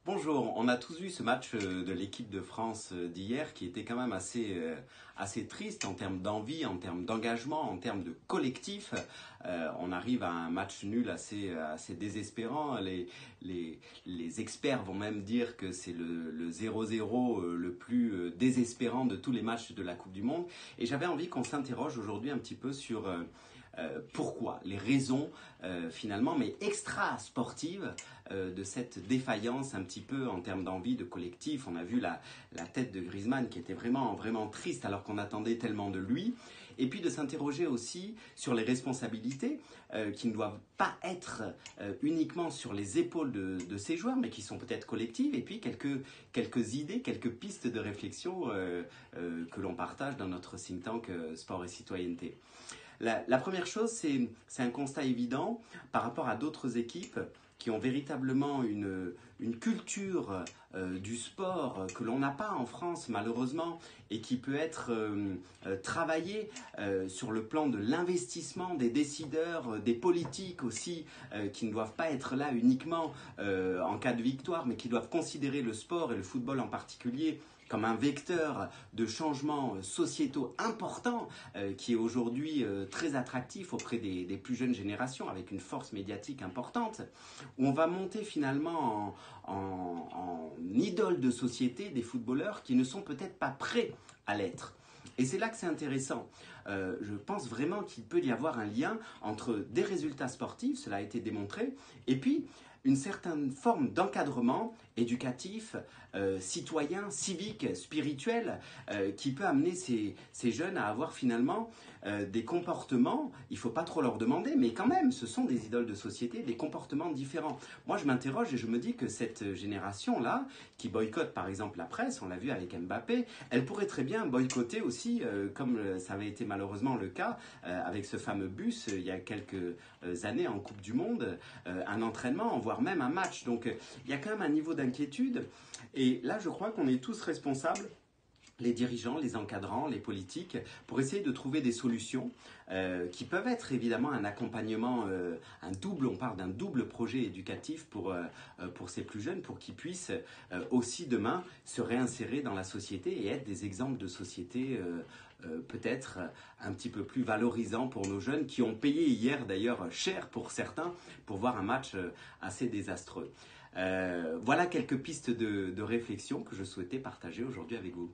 Bonjour, on a tous vu ce match de l'équipe de France d'hier qui était quand même assez triste en termes d'envie, en termes d'engagement, en termes de collectif. On arrive à un match nul assez désespérant. Les experts vont même dire que c'est le 0-0 le plus désespérant de tous les matchs de la Coupe du Monde. Et j'avais envie qu'on s'interroge aujourd'hui un petit peu sur pourquoi, les raisons finalement, mais extra-sportives de cette défaillance un petit peu en termes d'envie, de collectif. On a vu la tête de Griezmann qui était vraiment triste alors qu'on attendait tellement de lui. Et puis de s'interroger aussi sur les responsabilités qui ne doivent pas être uniquement sur les épaules de ces joueurs, mais qui sont peut-être collectives. Et puis quelques idées, quelques pistes de réflexion que l'on partage dans notre think tank Sport et Citoyenneté. La première chose, c'est un constat évident par rapport à d'autres équipes qui ont véritablement une culture du sport que l'on n'a pas en France malheureusement et qui peut être travaillée sur le plan de l'investissement des décideurs, des politiques aussi qui ne doivent pas être là uniquement en cas de victoire mais qui doivent considérer le sport et le football en particulier comme un vecteur de changements sociétaux importants qui est aujourd'hui très attractif auprès des plus jeunes générations avec une force médiatique importante, où on va monter finalement en idole de société des footballeurs qui ne sont peut-être pas prêts à l'être. Et c'est là que c'est intéressant. Je pense vraiment qu'il peut y avoir un lien entre des résultats sportifs, cela a été démontré, et puis une certaine forme d'encadrement éducatif, citoyen, civique, spirituel, qui peut amener ces jeunes à avoir finalement des comportements, il ne faut pas trop leur demander, mais quand même, ce sont des idoles de société, des comportements différents. Moi, je m'interroge et je me dis que cette génération-là, qui boycotte par exemple la presse, on l'a vu avec Mbappé, elle pourrait très bien boycotter aussi, comme ça avait été malheureusement le cas avec ce fameux bus il y a quelques années en Coupe du Monde, un entraînement, voire même un match. Donc il y a quand même un niveau d'inquiétude. Et là, je crois qu'on est tous responsables, les dirigeants, les encadrants, les politiques, pour essayer de trouver des solutions qui peuvent être évidemment un accompagnement, on parle d'un double projet éducatif pour ces plus jeunes, pour qu'ils puissent aussi demain se réinsérer dans la société et être des exemples de société peut-être un petit peu plus valorisants pour nos jeunes qui ont payé hier d'ailleurs cher pour certains pour voir un match assez désastreux. Voilà quelques pistes de réflexion que je souhaitais partager aujourd'hui avec vous.